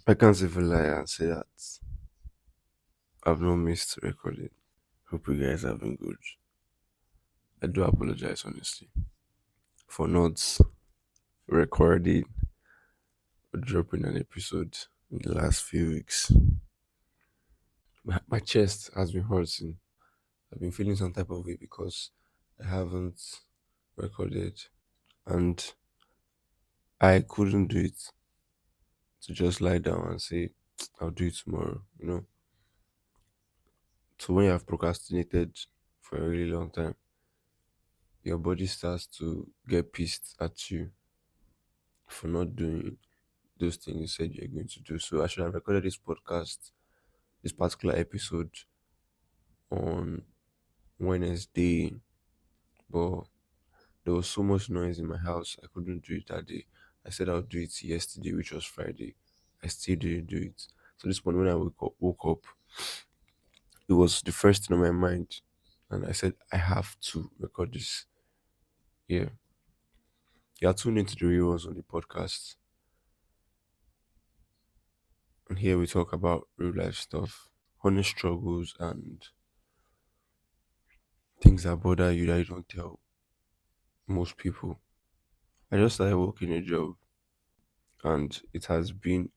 I can't even lie and say that I've not missed recording. Hope you guys have been good. I do apologize honestly for not recording or dropping an episode in the last few weeks. My chest has been hurting. I've been feeling some type of way because I haven't recorded and I couldn't do it to just lie down and say I'll do it tomorrow. So when you have procrastinated for a really long time, your body starts to get pissed at you for not doing those things you said you're going to do. So I should have recorded this particular episode on Wednesday, but there was so much noise in my house I couldn't do it that day. I said I'll do it yesterday, which was Friday. I still didn't do it. So this morning when I woke up, it was the first thing on my mind, and I said I have to record this. Yeah, you are tuned into the real ones on the podcast, and here we talk about real life stuff, honest struggles, and things that bother you that you don't tell most people. I just started working a job and it has been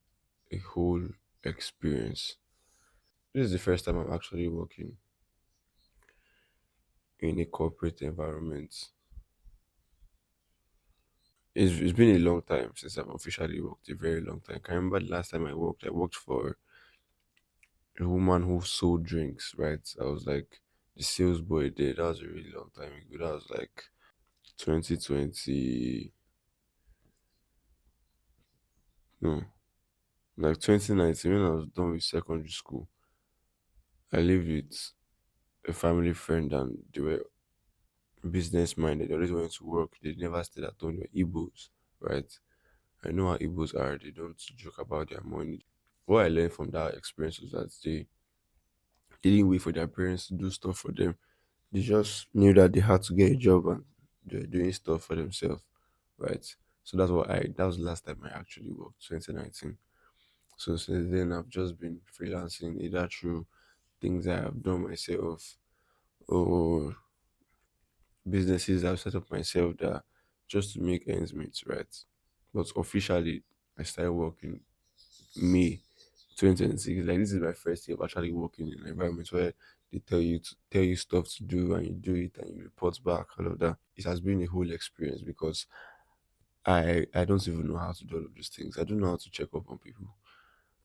a whole experience. This is the first time I'm actually working in a corporate environment. It's been a long time since I've officially worked, a very long time. I can remember the last time I worked for a woman who sold drinks, right? I was like the sales boy there. That was a really long time ago. That was like 2020, no, like 2019 when I was done with secondary school. I lived with a family friend and they were business minded. They always went to work. They never stayed at home. They were Igbos, right? I know how Igbos are. They don't joke about their money. What I learned from that experience was that they didn't wait for their parents to do stuff for them. They just knew that they had to get a job and they were doing stuff for themselves, right? So that was the last time I actually worked, 2019. So since then I've just been freelancing either through things I have done myself or businesses I've set up myself that just to make ends meet, right? But officially, I started working May 2026. Like this is my first year of actually working in an environment where they tell you stuff to do and you do it and you report back, all of that. It has been a whole experience because I don't even know how to do all of these things. I don't know how to check up on people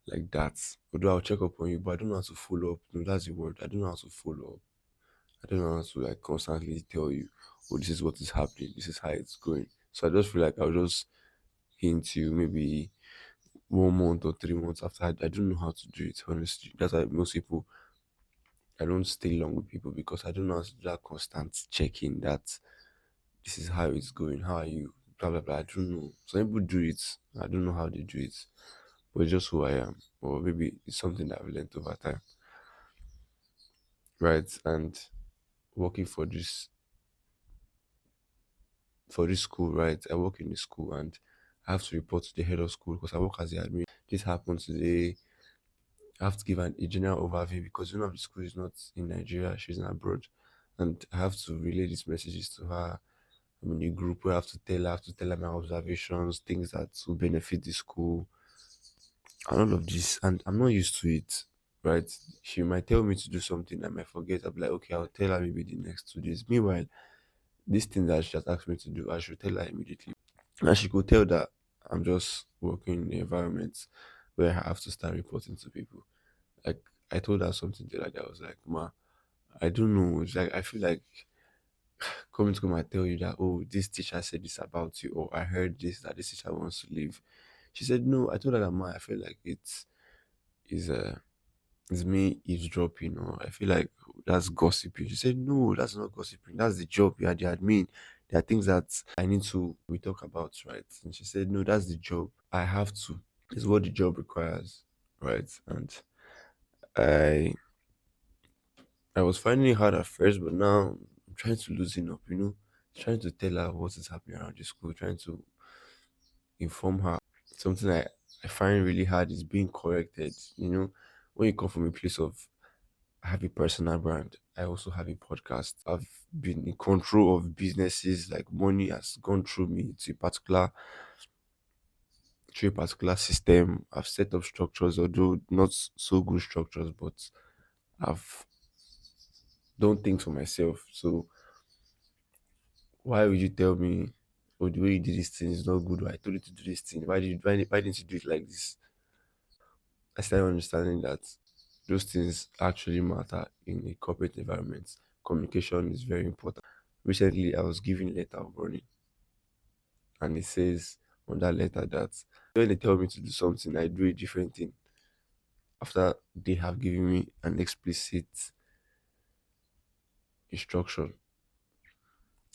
like that. Although I'll check up on you, but I don't know how to follow up. No, that's the word. I don't know how to follow up. I don't know how to like constantly tell you, oh, this is what is happening, this is how it's going. So I just feel like I'll just hint you maybe 1 month or 3 months after. I don't know how to do it, honestly. That's why most people, I don't stay long with people because I don't know how to do that constant checking that this is how it's going, how are you, blah, blah, blah. I don't know. Some people do it, I don't know how they do it, but it's just who I am. Or maybe it's something that I've learned over time, right? And working for this school, right? I work in the school and I have to report to the head of school because I work as the admin. This happened today. I have to give a general overview because one of the school is not in Nigeria, she's in abroad. And I have to relay these messages to her. I'm in a group where I have to tell her my observations, things that will benefit the school, and all of this. And I'm not used to it, right? She might tell me to do something, I might forget. I'll be like, okay, I'll tell her maybe the next 2 days. Meanwhile, this thing that she has asked me to do, I should tell her immediately. And she could tell that I'm just working in the environment where I have to start reporting to people. Like I told her something the other day. I was like, Ma, I don't know. It's like I feel like coming to come and tell you that, oh, this teacher said this about you, or I heard this that this teacher wants to leave. She said no. I told her that, Ma, I feel like is it's me eavesdropping, or I feel like that's gossiping. She said no, that's not gossiping. That's the job. You are the admin. There are things that I need to we talk about, right? And she said no, that's the job. I have to. It's what the job requires, right? And I I was finding it hard at first, but now I'm trying to loosen up, trying to tell her what is happening around the school, trying to inform her. Something I I find really hard is being corrected. When you come from a place of I have a personal brand, I also have a podcast. I've been in control of businesses, like money has gone through me to a particular system. I've set up structures, although not so good structures, but I've done things for myself. So why would you tell me, oh, the way you did this thing is not good? Or I told you to do this thing. Why didn't you do it like this? I started understanding that those things actually matter in a corporate environment. Communication is very important. Recently, I was given a letter of warning, and it says on that letter that when they tell me to do something, I do a different thing after they have given me an explicit instruction.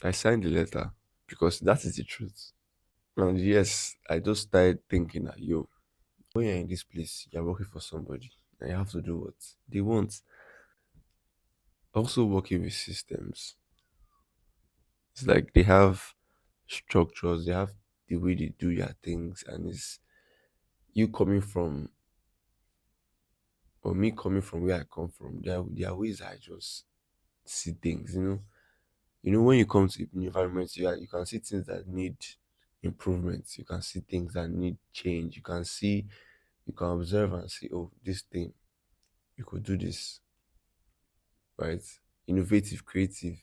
I signed the letter because that is the truth. And yes, I just started thinking that when you're in this place, you're working for somebody and you have to do what they want. Also working with systems. It's like they have structures, they have the way they do their things, and it's you coming from or me coming from where I come from. There are ways I just see things. When you come to an environment, you can see things that need improvements. You can see things that need change. You can observe and see, oh, this thing, you could do this, right? Innovative, creative,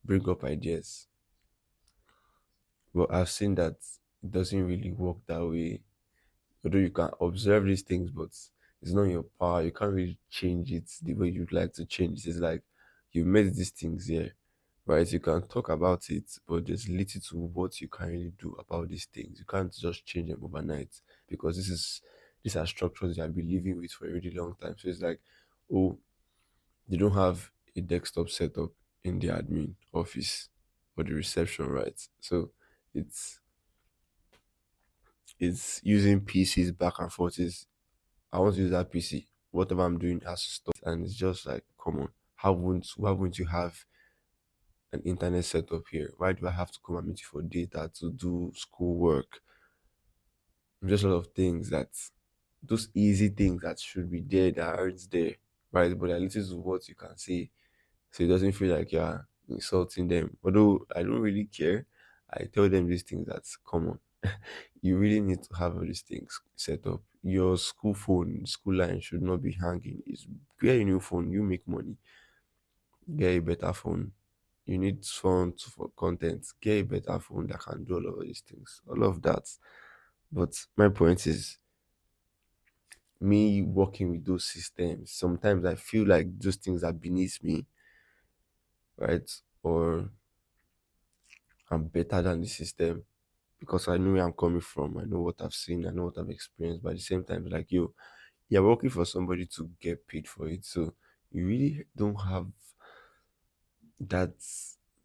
bring up ideas. But I've seen that it doesn't really work that way. Although you can observe these things, but it's not in your power. You can't really change it the way you'd like to change it. It's like you made these things here, right? You can talk about it, but there's little to what you can really do about these things. You can't just change them overnight because these are structures you have been living with for a really long time. So it's like, oh, they don't have a desktop setup in the admin office or the reception, right? So it's it's using PCs back and forth. Is I want to use that PC. Whatever I'm doing has to stop. And it's just like, come on, why wouldn't you have an internet setup here? Why do I have to come and meet you for data to do school work? Just a lot of things that those easy things that should be there that aren't there, right? But at least is what you can see. So it doesn't feel like you're insulting them. Although I don't really care. I tell them these things that's common. You really need to have all these things set up. Your school phone, school line should not be hanging. Get a new phone, you make money. Get a better phone. You need phone for content. Get a better phone that can do all of these things. All of that. But my point is me working with those systems. Sometimes I feel like those things are beneath me, right? Or I'm better than the system because I know where I'm coming from. I know what I've seen. I know what I've experienced. But at the same time, like you're working for somebody to get paid for it. So you really don't have that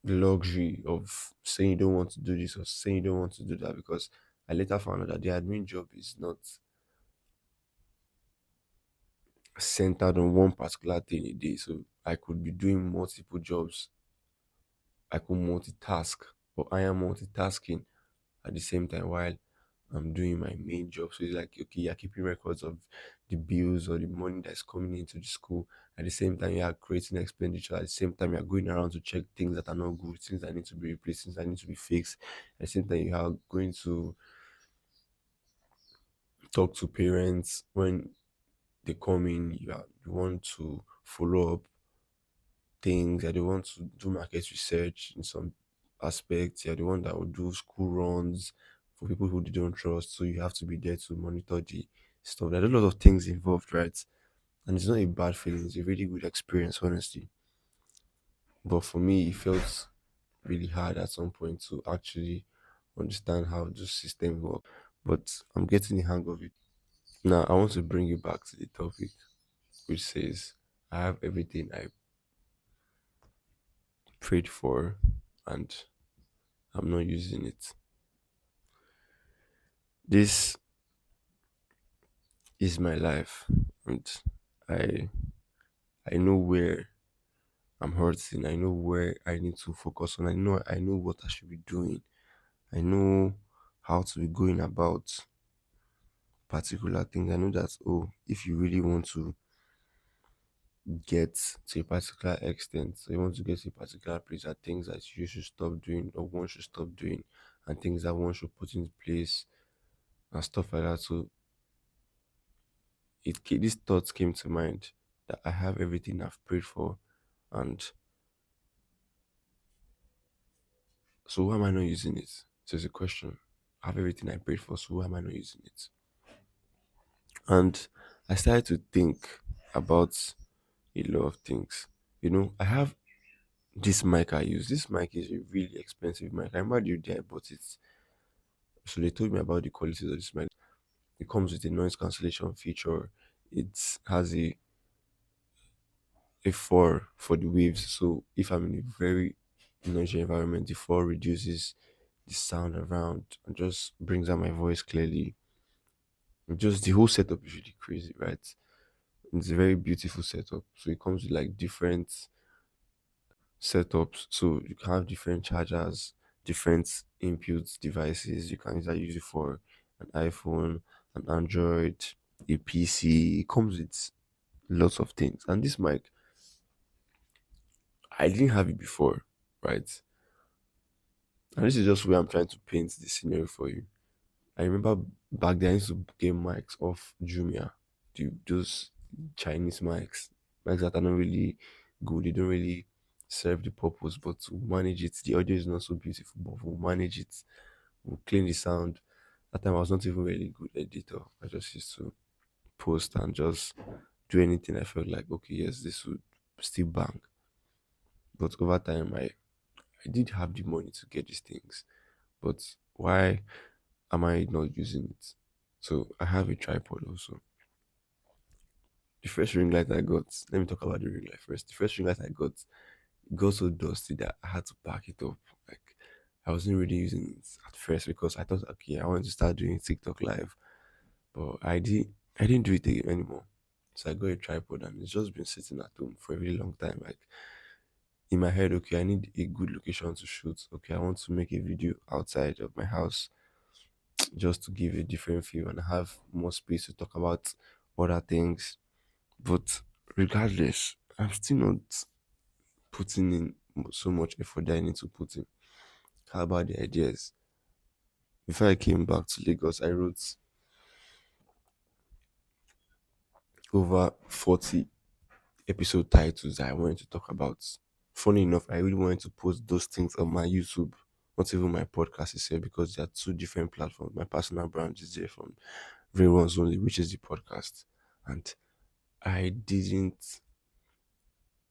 luxury of saying you don't want to do this or saying you don't want to do that because I later found out that the admin job is not centered on one particular thing a day. So I could be doing multiple jobs. I could multitask or I am multitasking at the same time while I'm doing my main job. So it's like, okay, you're keeping records of the bills or the money that's coming into the school. At the same time, you are creating expenditure. At the same time, you're going around to check things that are not good, things that need to be replaced, things that need to be fixed. At the same time, you are going to talk to parents when they come in. You want to follow up things. You're the one to do market research in some aspects. You're the one that will do school runs for people who they don't trust. So you have to be there to monitor the stuff. There's a lot of things involved, right? And it's not a bad feeling. It's a really good experience, honestly. But for me, it felt really hard at some point to actually understand how the system works. But I'm getting the hang of it. Now, I want to bring you back to the topic, which says I have everything I prayed for and I'm not using it. This is my life, and I I know where I'm hurting. I know where I need to focus on. I know what I should be doing. I know how to be going about particular things. I know that, oh, if you really want to get to a particular extent, so you want to get to a particular place, are things that you should stop doing or one should stop doing, and things that one should put in place and stuff like that. So these thoughts came to mind that I have everything I've prayed for, and so why am I not using it? So it's a question. I have everything I prayed for, so why am I not using it? And I started to think about a lot of things. I have this mic I use. This mic is a really expensive mic. I remember the day I bought it. So they told me about the quality of this mic. It comes with a noise cancellation feature. It has a four for the waves. So if I'm in a very noisy environment, the four reduces the sound around and just brings out my voice clearly. Just the whole setup is really crazy, right? It's a very beautiful setup. So it comes with like different setups. So you can have different chargers, different input devices. You can either use it for an iPhone, an Android, a PC. It comes with lots of things. And this mic, I didn't have it before, right? And this is just where I'm trying to paint the scenario for you. I remember back then I used to get mics off Jumia, those Chinese mics that are not really good. They don't really serve the purpose, but to manage it, the audio is not so beautiful, but we'll manage it. We'll clean the sound. That time I was not even really good editor. I just used to post and just do anything I felt like, okay, yes, this would still bang. But over time, I did have the money to get these things. But why am I not using it? So I have a tripod also. The first ring light I got, let me talk about the ring light first. The first ring light I got, it got so dusty that I had to pack it up. Like I wasn't really using it at first because I thought, okay, I wanted to start doing TikTok live, but I didn't do it anymore. So I got a tripod and it's just been sitting at home for a really long time. Like in my head, okay, I need a good location to shoot. Okay, I want to make a video outside of my house just to give a different feel and have more space to talk about other things. But regardless, I'm still not putting in so much effort that I need to put in. How about the ideas? Before I came back to Lagos, I wrote over 40 episode titles that I wanted to talk about. Funny enough, I really wanted to post those things on my YouTube, not even my podcast is here because they are two different platforms. My personal brand is there from Real Ones Only, which is the podcast. And I didn't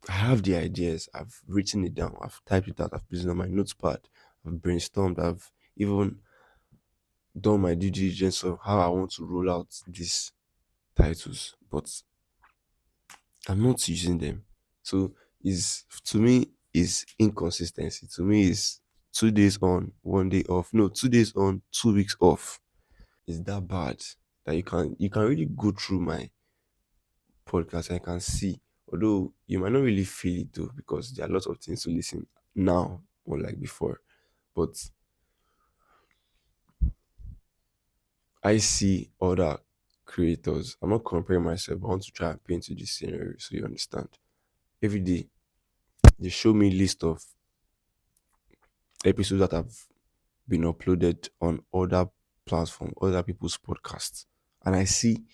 I have the ideas, I've written it down, I've typed it out, I've put it on my notepad, I've brainstormed, I've even done my due diligence of how I want to roll out these titles, but I'm not using them. So is to me is inconsistency. To me is 2 days on, 1 day off. No, 2 days on, 2 weeks off. Is that bad? That you can really go through my podcast and can see. Although you might not really feel it though, because there are lots of things to listen now, unlike before. But I see other creators. I'm not comparing myself, but I want to try and paint you this scenario so you understand. Every day they show me list of episodes that have been uploaded on other platforms, other people's podcasts. And I see,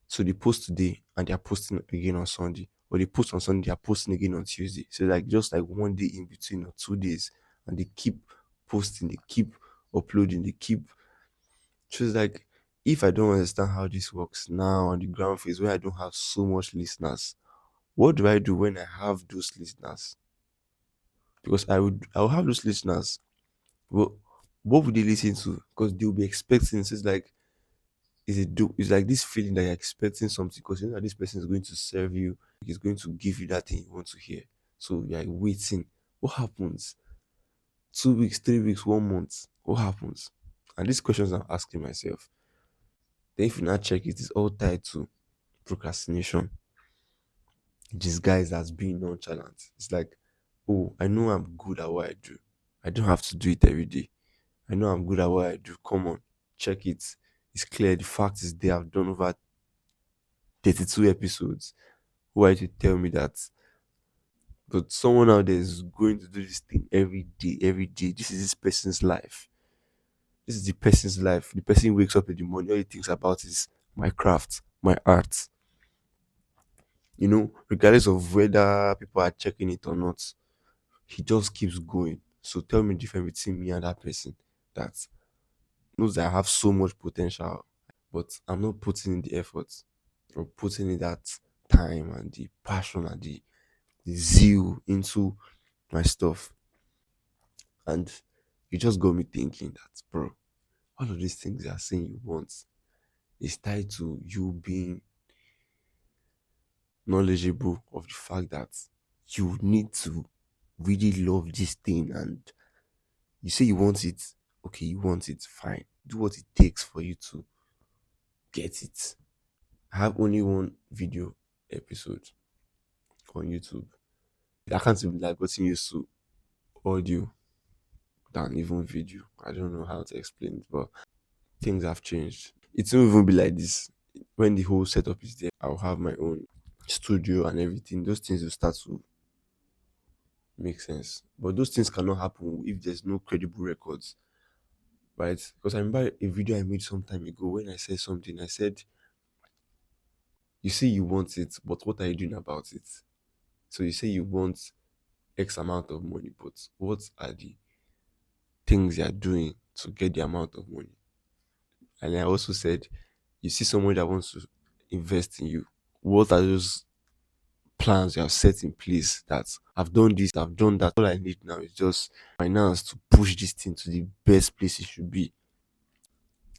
so they post today and they are posting again on Sunday. Or they post on Sunday, they are posting again on Tuesday. So like just like 1 day in between or 2 days. And they keep posting, they keep uploading, they keep. So it's like, if I don't understand how this works now on the ground phase where I don't have so much listeners, what do I do when I have those listeners? Because I will have those listeners. Well, what would they listen to? Because they'll be expecting. So it's like it's like this feeling that you're expecting something because you know that this person is going to serve you, he's going to give you that thing you want to hear. So you're waiting. What happens? 2 weeks, 3 weeks, 1 month. What happens? And these questions I'm asking myself. Then if you not check it, it's all tied to procrastination, disguised as being nonchalant. It's like, oh, I know I'm good at what I do. I don't have to do it every day. I know I'm good at what I do. Come on, check it. It's clear the fact is there. I've done over 32 episodes. Who are you to tell me that? But someone out there is going to do this thing every day, every day. This is this person's life. This is the person's life. The person wakes up in the morning, all he thinks about is my craft, my art. Regardless of whether people are checking it or not, he just keeps going. So tell me the difference between me and that person that knows that I have so much potential, but I'm not putting in the effort or putting in that time and the passion and the zeal into my stuff. And you just got me thinking that, bro, all of these things you are saying you want is tied to you being knowledgeable of the fact that you need to really love this thing, and you say you want it. Okay, you want it, fine. Do what it takes for you to get it. I have only one video episode on YouTube. I can't even like getting used to audio than even video. I don't know how to explain it, but things have changed. It won't even be like this when the whole setup is there. I'll have my own studio and everything. Those things will start to make sense. But those things cannot happen if there's no credible records, right? Because I remember a video I made some time ago when I said something. I said, you say you want it, but what are you doing about it? So you say you want X amount of money, but what are the things you're doing to get the amount of money? And I also said, you see someone that wants to invest in you. What are those plans you have set in place that I've done this, I've done that? All I need now is just finance to push this thing to the best place it should be.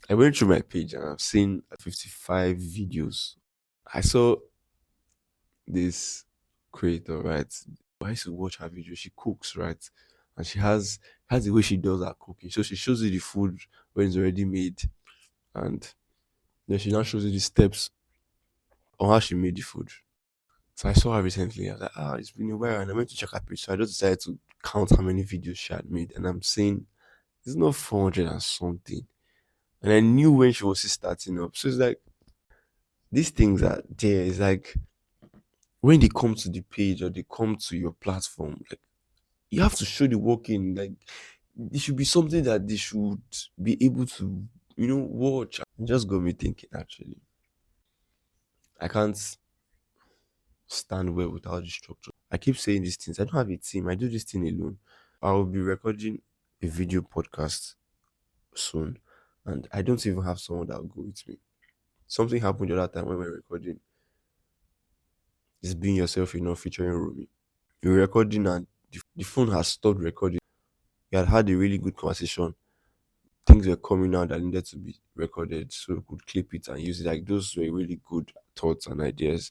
I went through my page and I've seen 55 videos. I saw this creator, right? I used to watch her video. She cooks, right? And she has the way she does her cooking. So she shows you the food when it's already made, and then she now shows you the steps on how she made the food. So I saw her recently. I was like, it's been a while, and I went to check her page. So I just decided to count how many videos she had made, and I'm saying it's not 400 and something. And I knew when she was still starting up. So it's like these things are there. It's like when they come to the page or they come to your platform, like you have to show the work in. Like it should be something that they should be able to, watch. It just got me thinking. Actually, I can't stand well without the structure. I keep saying these things. I don't have a team. I do this thing alone. I will be recording a video podcast soon, and I don't even have someone that will go with me. Something happened the other time when we were recording. It's being yourself, featuring Rumi. We were recording, and the phone has stopped recording. We had a really good conversation. Things were coming out that needed to be recorded, so we could clip it and use it. Like those were really good thoughts and ideas.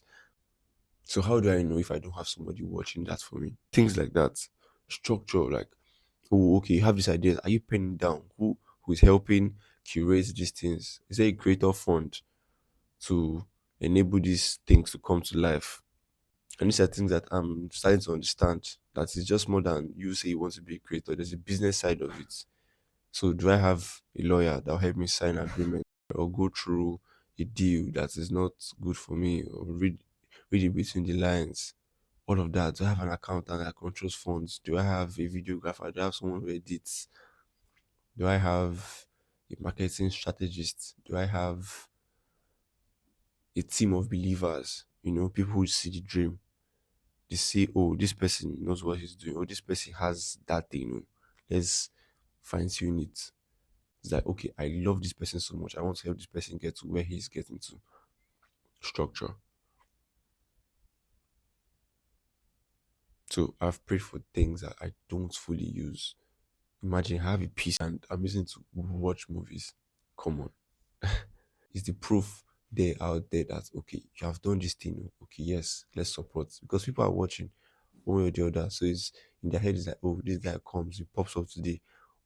So how do I know if I don't have somebody watching that for me? Things like that. Structure, like, oh, okay, you have these ideas. Are you penning down? Who is helping curate these things? Is there a creator fund to enable these things to come to life? And these are things that I'm starting to understand. That it's just more than you say you want to be a creator. There's a business side of it. So do I have a lawyer that will help me sign agreement or go through a deal that is not good for me, or read it between the lines? All of that. Do I have an accountant that controls funds? Do I have a videographer? Do I have someone who edits? Do I have a marketing strategist? Do I have a team of believers? People who see the dream. They say, oh, this person knows what he's doing. Oh, this person has that thing. Let's fine tune it. It's like, okay, I love this person so much. I want to help this person get to where he's getting to. Structure. So I've prayed for things that I don't fully use. Imagine I have a piece and I'm using to watch movies. Come on. Is the proof there out there that okay, you have done this thing? Okay, yes, let's support, because people are watching one way or the other. So it's in their head is like, oh, this guy comes, he pops up today.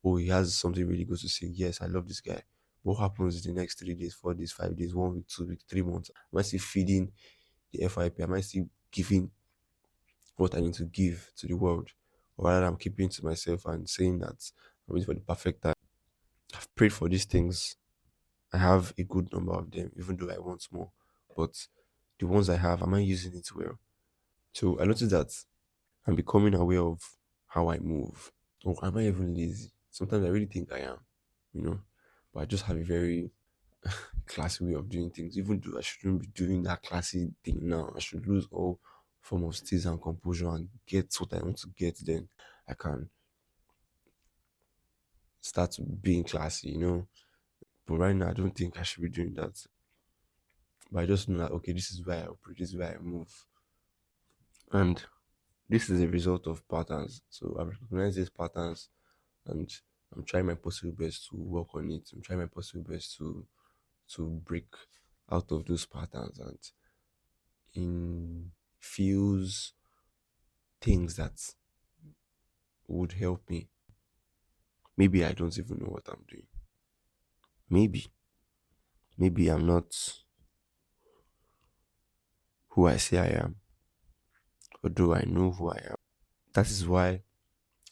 Oh, he has something really good to say. Yes, I love this guy. What happens the next 3 days, 4 days, 5 days, 1 week, 2 weeks, 3 months? Am I still feeding the FIP? Am I still giving what I need to give to the world? Or rather, I'm keeping to myself and saying that I'm waiting for the perfect time. I've prayed for these things I have a good number of them, even though I want more. But the ones I have, am I using it well? So I noticed that I'm becoming aware of how I move. Or am I even lazy? Sometimes I really think I am, you know. But I just have a very classy way of doing things. Even though I shouldn't be doing that classy thing now. I should lose all form of steeze and composure and get what I want to get. Then I can start being classy, you know. But right now, I don't think I should be doing that. But I just know that okay, this is where I operate, this is where I move, and this is a result of patterns. So I recognize these patterns, and I'm trying my possible best to work on it. I'm trying my possible best to break out of those patterns and infuse things that would help me. Maybe I don't even know what I'm doing. Maybe, maybe I'm not who I say I am, although I know who I am. That is why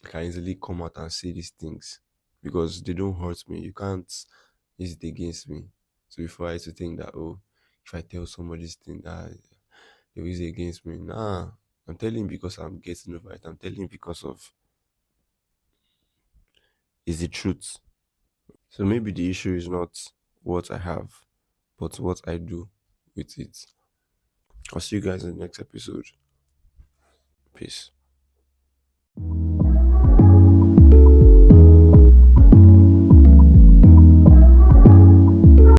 I can easily come out and say these things because they don't hurt me. You can't use it against me. So before I used to think that, oh, if I tell somebody this thing, that they'll use it against me. Nah, I'm telling because I'm getting over it. I'm telling because of it's the truth. So maybe the issue is not what I have, but what I do with it. I'll see you guys in the next episode. Peace.